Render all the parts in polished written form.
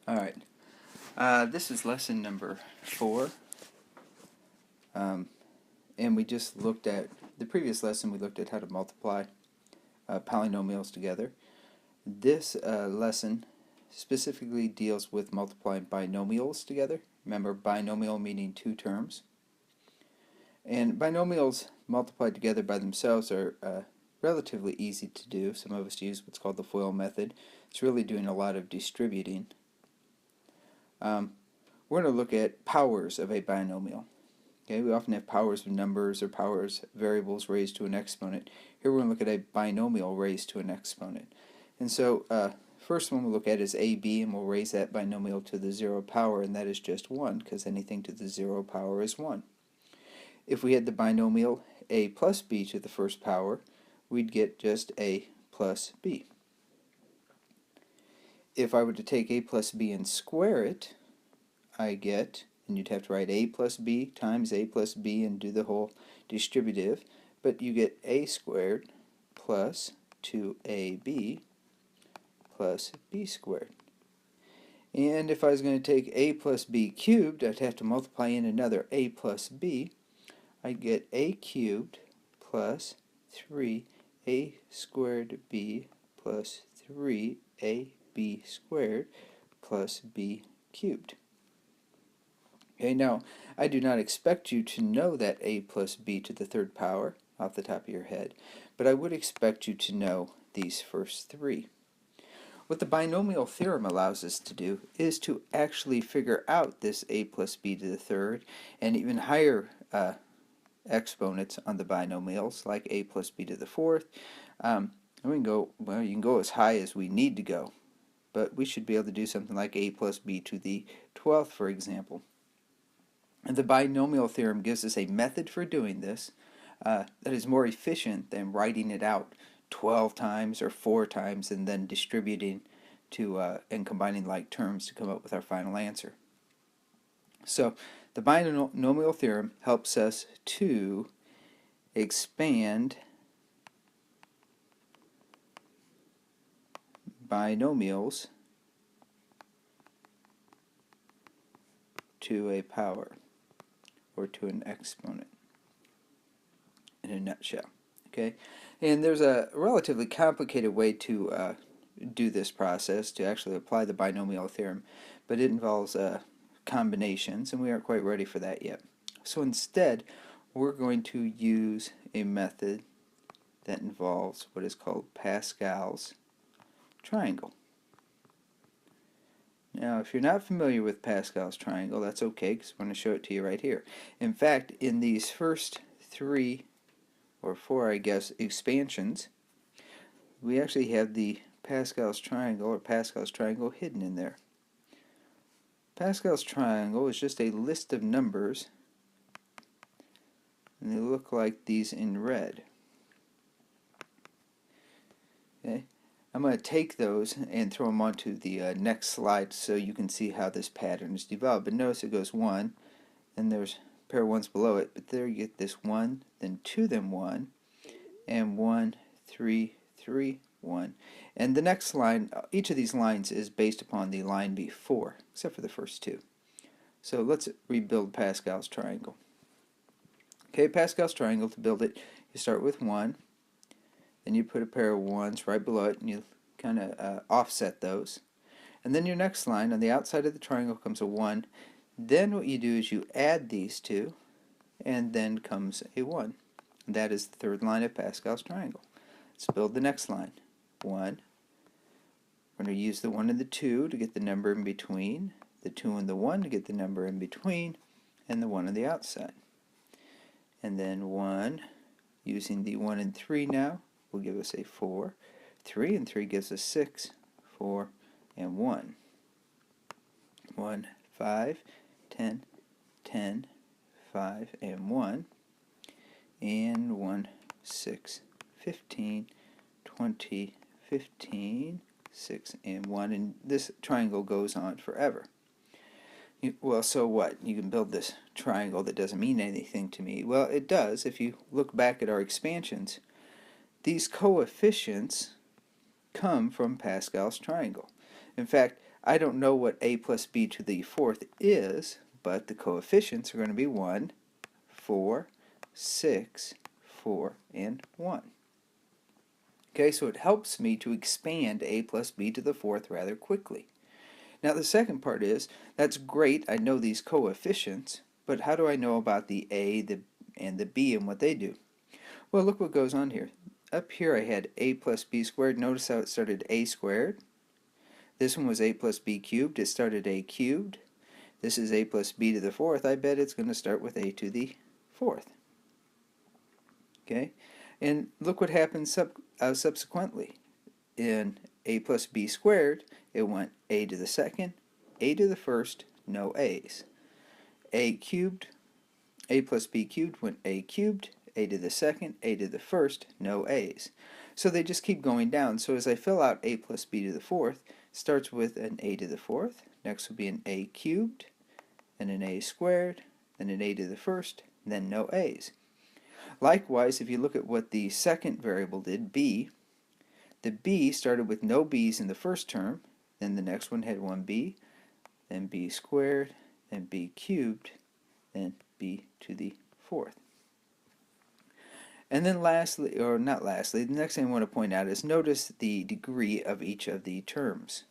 Alright, this is lesson number 4, and we just looked at, the previous lesson we looked at how to multiply polynomials together. This lesson specifically deals with multiplying binomials together. Remember, binomial meaning two terms. And binomials multiplied together by themselves are relatively easy to do. Some of us use what's called the FOIL method. It's really doing a lot of distributing. We're going to look at powers of a binomial. Okay, we often have powers of numbers or powers of variables raised to an exponent. Here we're going to look at a binomial raised to an exponent. And so first one we'll look at is AB, and we'll raise that binomial to the 0 power, and that is just 1, because anything to the 0 power is 1. If we had the binomial a plus b to the first power, we'd get just a plus b. If I were to take a plus b and square it, I get, and you'd have to write a plus b times a plus b and do the whole distributive, but you get a squared plus 2ab plus b squared. And if I was going to take a plus b cubed, I'd have to multiply in another a plus b. I'd get a cubed plus 3a squared b plus 3ab squared plus b cubed. Okay, now I do not expect you to know that a plus b to the third power off the top of your head, but I would expect you to know these first three. What the binomial theorem allows us to do is to actually figure out this a plus b to the third and even higher exponents on the binomials, like a plus b to the fourth. We can go, well, you can go as high as we need to go, but we should be able to do something like a plus b to the 12th, for example. And the binomial theorem gives us a method for doing this that is more efficient than writing it out 12 times or 4 times and then distributing to and combining like terms to come up with our final answer. So the binomial theorem helps us to expand binomials to a power, or to an exponent, in a nutshell. Okay, and there's a relatively complicated way to do this process, to actually apply the binomial theorem, but it involves combinations, and we aren't quite ready for that yet. So instead, we're going to use a method that involves what is called Pascal's triangle. Now, if you're not familiar with Pascal's triangle, that's okay, because I'm going to show it to you right here. In fact, in these first 3 or 4, I guess, expansions, we actually have the Pascal's triangle, or Pascal's triangle, hidden in there. Pascal's triangle is just a list of numbers, and they look like these in red. Okay, I'm going to take those and throw them onto the next slide so you can see how this pattern is developed. But notice it goes 1, and there's a pair of 1s below it, but there you get this 1, then 2, then 1, and 1, 3, 3, 1. And the next line, each of these lines is based upon the line before, except for the first 2. So let's rebuild Pascal's triangle. Okay, Pascal's triangle, to build it, you start with 1, then you put a pair of 1s right below it, and you kind of offset those. And then your next line, on the outside of the triangle, comes a 1. Then what you do is you add these two, and then comes a 1. And that is the third line of Pascal's triangle. Let's build the next line. 1. We're going to use the 1 and the 2 to get the number in between, the 2 and the 1 to get the number in between, and the 1 on the outside. And then 1, using the 1 and 3 now, will give us a 4. 3 and 3 gives us 6, 4, and 1. 1, 5, 10, 10, 5, and 1. And 1, 6, 15, 20, 15, 6, and 1. And this triangle goes on forever. Well, so what? You can build this triangle that doesn't mean anything to me. Well, it does. If you look back at our expansions, these coefficients come from Pascal's triangle. In fact, I don't know what a plus b to the fourth is, but the coefficients are going to be 1, 4, 6, 4, and 1. Okay, so it helps me to expand a plus b to the fourth rather quickly. Now the second part is, that's great, I know these coefficients, but how do I know about the a and the b and what they do? Well, look what goes on here. Up here I had a plus b squared. Notice how it started a squared. This one was a plus b cubed. It started a cubed. This is a plus b to the fourth. I bet it's going to start with a to the fourth. Okay, and look what happens subsequently. In a plus b squared, it went a to the second, a to the first, no a's. A cubed, a plus b cubed went a cubed, a to the second, a to the first, no a's. So they just keep going down. So as I fill out a plus b to the fourth, starts with an a to the fourth, next will be an a cubed, then an a squared, then an a to the first, then no a's. Likewise, if you look at what the second variable did, b, the b started with no b's in the first term, then the next one had one b, then b squared, then b cubed, then b to the fourth. And then lastly, or not lastly, the next thing I want to point out is notice the degree of each of the terms.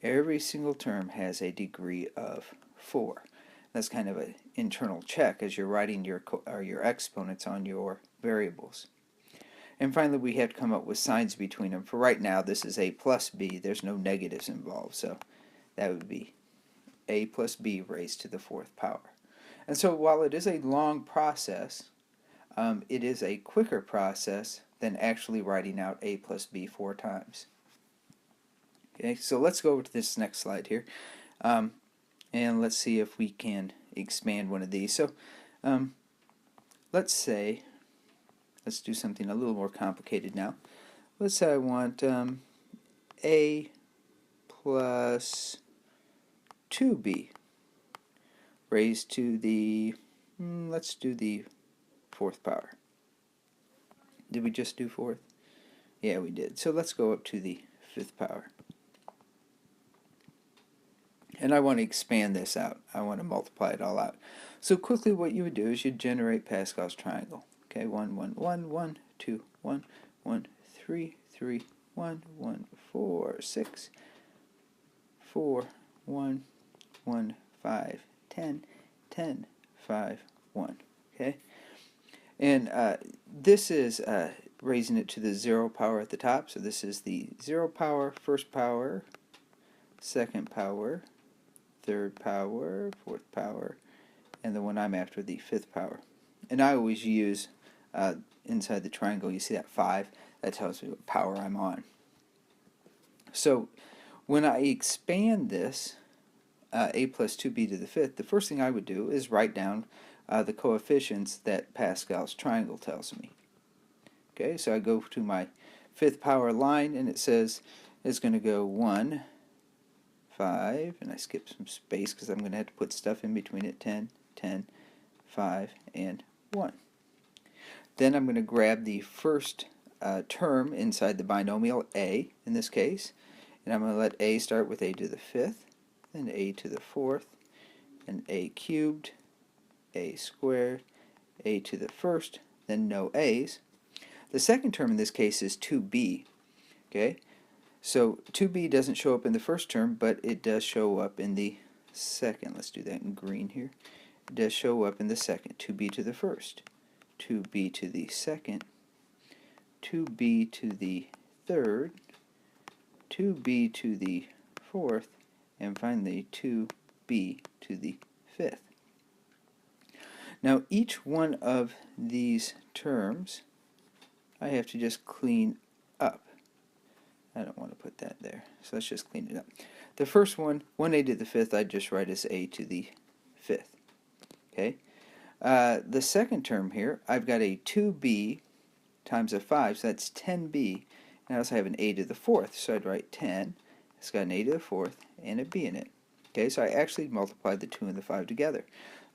Every single term has a degree of 4. That's kind of an internal check as you're writing your exponents on your variables. And finally, we have to come up with signs between them. For right now, this is a plus b. There's no negatives involved, so that would be a plus b raised to the fourth power. And so while it is a long process, it is a quicker process than actually writing out a plus b 4 times. Okay, so let's go over to this next slide here. And let's see if we can expand one of these. So let's do something a little more complicated now. Let's say I want a plus 2b raised to the, let's do the fourth power. Did we just do fourth? Yeah, we did. So let's go up to the fifth power. And I want to expand this out. I want to multiply it all out. So quickly what you would do is you'd generate Pascal's triangle. Okay, 1, 1, 1, 1, 2, 1, 1, 3, 3, 1, 1, 4, 6, 4, 1, 1, 5, 10, 10, 5, 1. Okay? And this is raising it to the 0 power at the top. So this is the 0 power, first power, second power, third power, fourth power, and the one I'm after, the fifth power. And I always use, inside the triangle, you see that 5, that tells me what power I'm on. So when I expand this, a plus 2b to the fifth, the first thing I would do is write down the coefficients that Pascal's triangle tells me. Okay, so I go to my fifth power line, and it says it's going to go 1, 5, and I skip some space because I'm going to have to put stuff in between it, 10, 10, 5, and 1. Then I'm going to grab the first term inside the binomial, a in this case, and I'm going to let a start with a to the fifth, then a to the fourth, and a cubed, a squared, a to the first, then no a's. The second term in this case is 2b. Okay, so 2b doesn't show up in the first term, but it does show up in the second. Let's do that in green here. It does show up in the second. 2b to the first, 2b to the second, 2b to the third, 2b to the fourth, and finally 2b to the fifth. Now each one of these terms I have to just clean up. I don't want to put that there, so let's just clean it up. The first one, 1a to the fifth, I just write as a to the fifth. Okay. The second term here, I've got a 2b times a 5, so that's 10b. And I also have an a to the fourth, so I'd write 10. It's got an a to the fourth and a b in it. Okay, so I actually multiplied the 2 and the 5 together.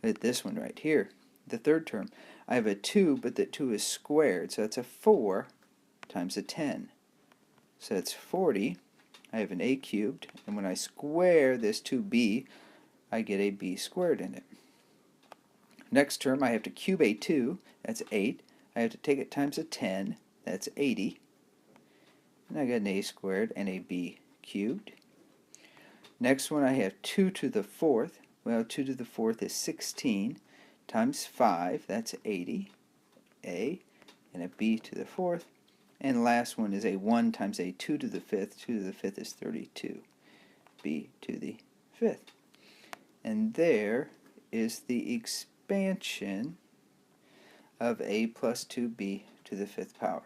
Look at this one right here, the third term. I have a 2, but that 2 is squared, so that's a 4 times a 10. So it's 40. I have an a cubed, and when I square this 2b, I get a b squared in it. Next term, I have to cube a2, that's 8. I have to take it times a 10, that's 80. And I got an a squared and a b cubed. Next one, I have 2 to the 4th. Well, 2 to the 4th is 16 times 5, that's 80. A and a b to the 4th. And last one is a 1 times a 2 to the 5th. 2 to the 5th is 32. B to the 5th. And there is the expansion of a plus 2b to the 5th power.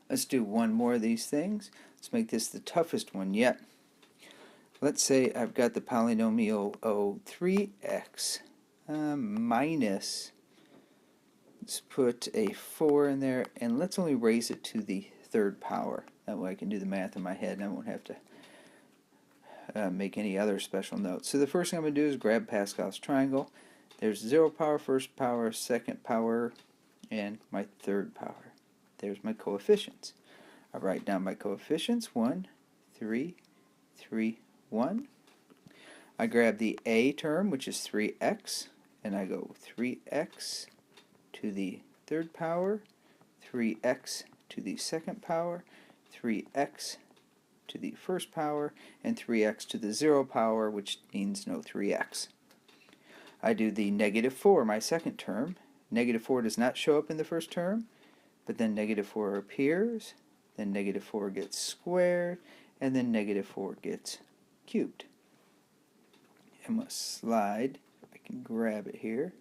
Let's do one more of these things. Let's make this the toughest one yet. Let's say I've got the polynomial 3x minus, let's put a 4 in there, and let's only raise it to the 3rd power. That way I can do the math in my head and I won't have to make any other special notes. So the first thing I'm going to do is grab Pascal's triangle. There's 0 power, 1st power, 2nd power, and my 3rd power. There's my coefficients. I write down my coefficients, 1, 3, 3, 1. I grab the a term, which is 3x, and I go 3x to the 3rd power, 3x to the 2nd power, 3x to the 1st power, and 3x to the 0 power, which means no 3x. I do the negative 4, my second term. Negative 4 does not show up in the first term, but then negative 4 appears, then negative 4 gets squared, and then negative 4 gets cubed. I'm going to slide, if I can grab it here,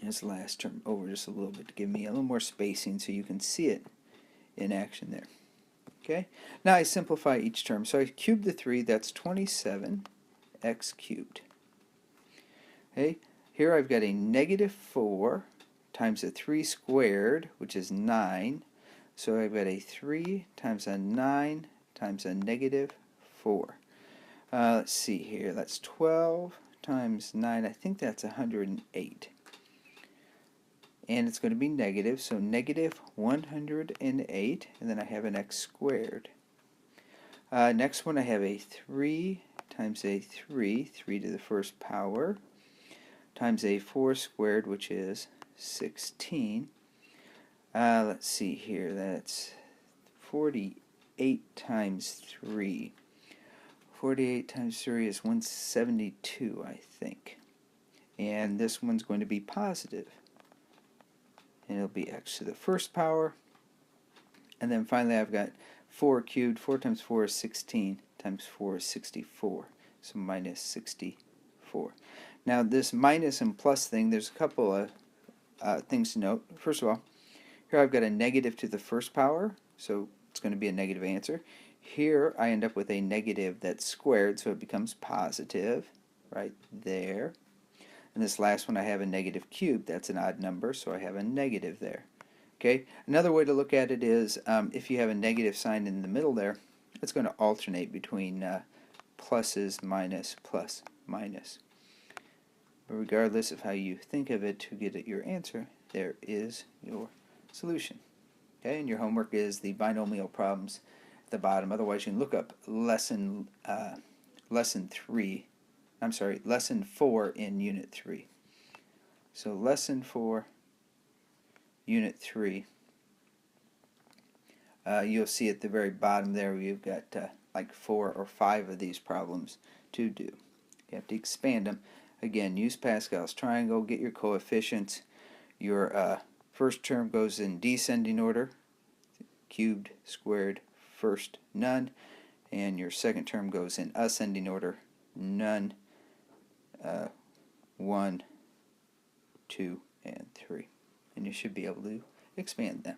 this last term over just a little bit to give me a little more spacing so you can see it in action there. Okay, now I simplify each term. So I cube the 3, that's 27x cubed. Okay, here I've got a negative 4 times a 3 squared, which is 9. So I've got a 3 times a 9 times a negative 4. Let's see here, that's 12 times 9, I think that's 108. And it's going to be negative, so negative 108, and then I have an x squared. Next one I have a 3 times a 3, 3 to the 1st power, times a 4 squared, which is 16. Let's see here, that's 48 times 3. 48 times 3 is 172, I think. And this one's going to be positive. And it'll be x to the 1st power. And then finally I've got 4 cubed. 4 times 4 is 16, times 4 is 64. So minus 64. Now this minus and plus thing, there's a couple of things to note. First of all, here I've got a negative to the 1st power, so it's going to be a negative answer. Here I end up with a negative that's squared, so it becomes positive right there. And this last one I have a negative cubed. That's an odd number, so I have a negative there. Okay. Another way to look at it is if you have a negative sign in the middle there, it's going to alternate between pluses, minus, plus, minus. But regardless of how you think of it to get at your answer, there is your solution. Okay, and your homework is the binomial problems at the bottom. Otherwise, you can look up lesson 4 in Unit 3. So lesson 4, Unit 3. You'll see at the very bottom there you've got like 4 or 5 of these problems to do. You have to expand them. Again, use Pascal's triangle, get your coefficients. Your first term goes in descending order, cubed, squared, first, none. And your second term goes in ascending order, none, 1, 2, and 3. And you should be able to expand them.